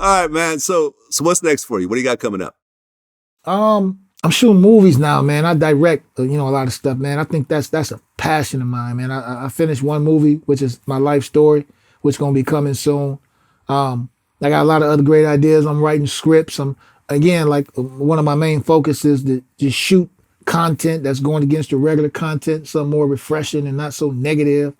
right, man. So what's next for you? What do you got coming up? I'm shooting movies now, man. I direct, a lot of stuff, man. I think that's a passion of mine, man. I finished one movie, which is my life story, which gonna be coming soon. I got a lot of other great ideas. I'm writing scripts. I'm again like one of my main focuses to just shoot content that's going against the regular content, some more refreshing and not so negative.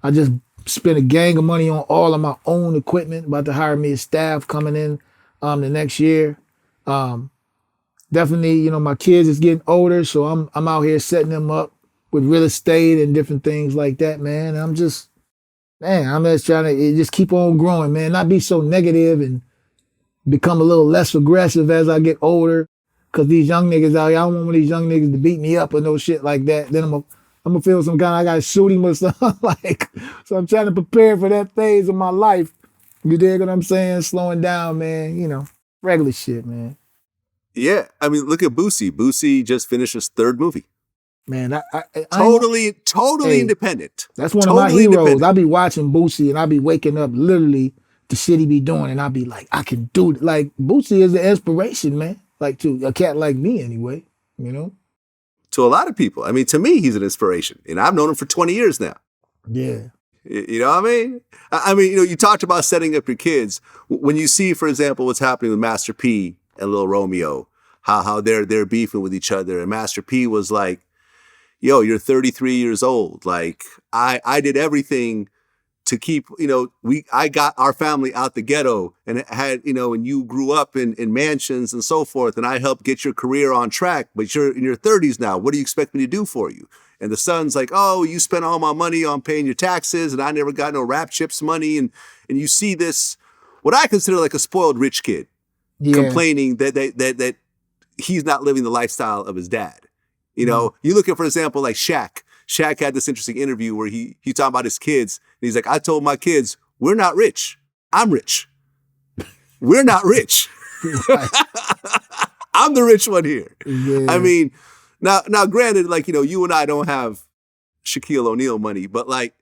I just spent a gang of money on all of my own equipment. About to hire me a staff coming in the next year. Um, Definitely, my kids is getting older, so I'm out here setting them up with real estate and different things like that, man. I'm just trying to just keep on growing, man. Not be so negative and become a little less aggressive as I get older. Cause these young niggas out here, I don't want one of these young niggas to beat me up or no shit like that. Then I'm gonna feel some kind of, I gotta shoot him or something like. So I'm trying to prepare for that phase of my life. You dig what I'm saying? Slowing down, man. Regular shit, man. Yeah, I mean, look at Boosie. Boosie just finished his third movie. Man, Totally hey, independent. that's one of my Totally heroes. independent. I be watching Boosie and I be waking up literally the shit he be doing, and I be like, I can do it. Like Boosie is the inspiration, man. Like to a cat like me, anyway. You know? To a lot of people. I mean, to me, he's an inspiration, and I've known him for 20 years now. Yeah. You know what I mean? I mean, you talked about setting up your kids. When you see, for example, what's happening with Master P and Lil Romeo, how they're beefing with each other, and Master P was like, "Yo, you're 33 years old. Like, I did everything to keep, I got our family out the ghetto and had, and you grew up in mansions and so forth, and I helped get your career on track, but you're in your 30s now. What do you expect me to do for you?" And the son's like, "Oh, you spent all my money on paying your taxes, and I never got no rap chips money." And you see this, what I consider like a spoiled rich kid, complaining that he's not living the lifestyle of his dad. You look at, for example, like Shaq. Shaq had this interesting interview where he talked about his kids. And he's like, "I told my kids, we're not rich. I'm rich. We're not rich. I'm the rich one here." Yeah. I mean, now granted, like, you and I don't have Shaquille O'Neal money, but like,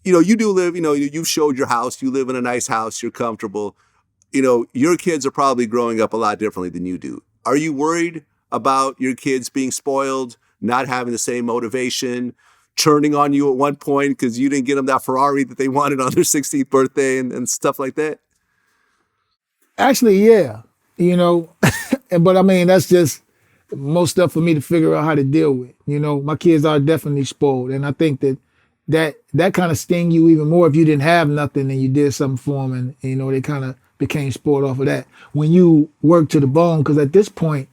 you do live, you've showed your house. You live in a nice house. You're comfortable. Your kids are probably growing up a lot differently than you do. Are you worried about your kids being spoiled, not having the same motivation, turning on you at one point because you didn't get them that Ferrari that they wanted on their 16th birthday and stuff like that? Actually, yeah. But I mean, that's just most stuff for me to figure out how to deal with. My kids are definitely spoiled. And I think that kind of sting you even more if you didn't have nothing and you did something for them and they kind of became spoiled off of that. When you work to the bone, because at this point,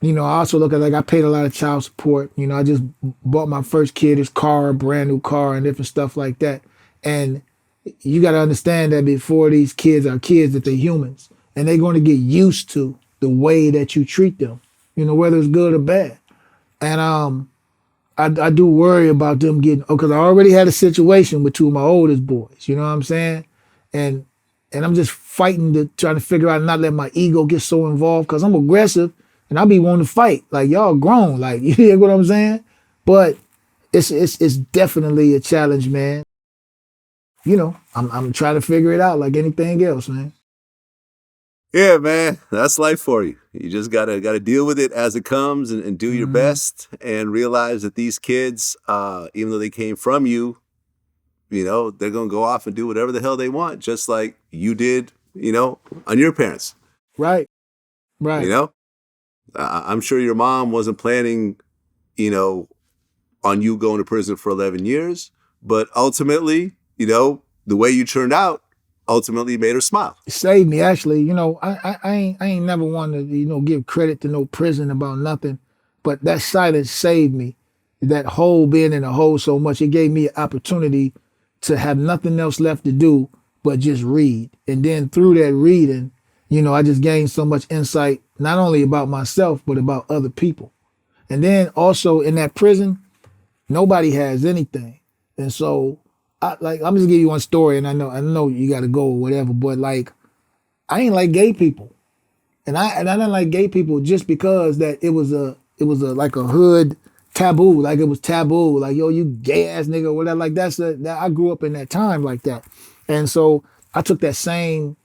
I also look at, like, I paid a lot of child support. I just bought my first kid his car, a brand new car, and different stuff like that. And you got to understand that before these kids are kids, that they're humans. And they're going to get used to the way that you treat them, whether it's good or bad. And I do worry about them getting, because I already had a situation with two of my oldest boys, you know what I'm saying? And I'm just fighting trying to figure out and not let my ego get so involved, because I'm aggressive. And I be wanting to fight. Like, y'all grown. Like, you hear what I'm saying? But it's definitely a challenge, man. I'm trying to figure it out like anything else, man. Yeah, man, that's life for you. You just gotta deal with it as it comes and do your best and realize that these kids, even though they came from you, they're gonna go off and do whatever the hell they want, just like you did, on your parents. Right. I'm sure your mom wasn't planning, on you going to prison for 11 years, but ultimately, the way you turned out ultimately made her smile. It saved me, actually. I ain't never wanted to, give credit to no prison about nothing, but that silence saved me. That hole, being in a hole so much, it gave me an opportunity to have nothing else left to do but just read. And then through that reading, I just gained so much insight, not only about myself, but about other people. And then also in that prison, nobody has anything. And so I'm just gonna give you one story, and I know you gotta go or whatever, but like, I ain't like gay people. And I didn't like gay people just because that it was a like a hood taboo, like it was taboo, like, yo, you gay ass nigga or whatever. Like that I grew up in that time like that. And so I took that same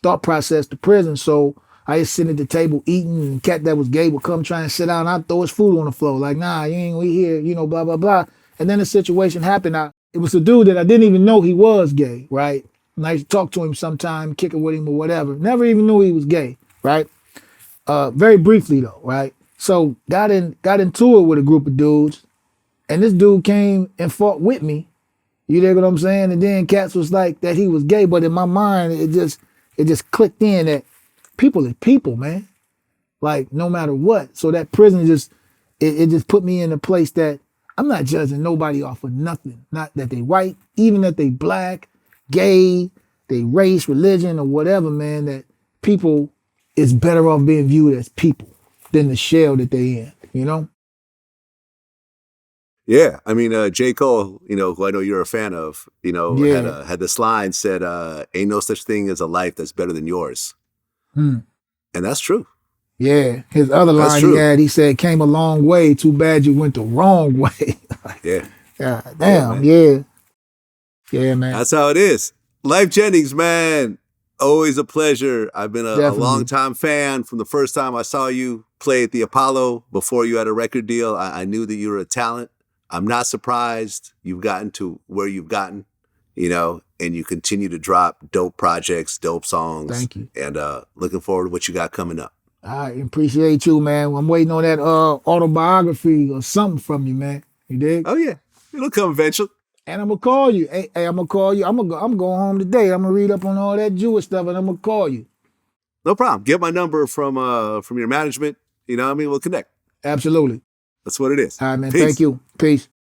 thought process to prison. So I used to sit at the table eating, and cat that was gay would come try and sit down. I'd throw his food on the floor. Like, nah, you ain't we here, blah, blah, blah. And then the situation happened. It was a dude that I didn't even know he was gay, right? And I used to talk to him sometime, kick it with him or whatever. Never even knew he was gay, right? Very briefly though, right? So got into it with a group of dudes, and this dude came and fought with me. You dig what I'm saying? And then cats was like that he was gay, but in my mind it just clicked in that people are people, man. Like no matter what. So that prison it just put me in a place that I'm not judging nobody off of nothing. Not that they white, even that they black, gay, they race, religion, or whatever, man, that people is better off being viewed as people than the shell that they in, you know? Yeah, I mean, J. Cole, who I know you're a fan of, Yeah. had this line said, "Ain't no such thing as a life that's better than yours," and that's true. Yeah. His other That's line true. he said, came a long way, too bad you went the wrong way. Yeah, God yeah, damn, man. yeah. Yeah, man. That's how it is. Lyfe Jennings, man, always a pleasure. I've been a long Definitely. time fan from the first time I saw you play at the Apollo before you had a record deal. I knew that you were a talent. I'm not surprised you've gotten to where you've gotten, and you continue to drop dope projects, dope songs. Thank you. And looking forward to what you got coming up. I appreciate you, man. I'm waiting on that autobiography or something from you, man. You dig? Oh, yeah. It'll come eventually. And I'm gonna call you. Hey, I'm gonna call you. I'm going home today. I'm gonna read up on all that Jewish stuff, and I'm gonna call you. No problem. Get my number from your management. You know what I mean? We'll connect. Absolutely. That's what it is. All right, man. Peace. Thank you. Peace.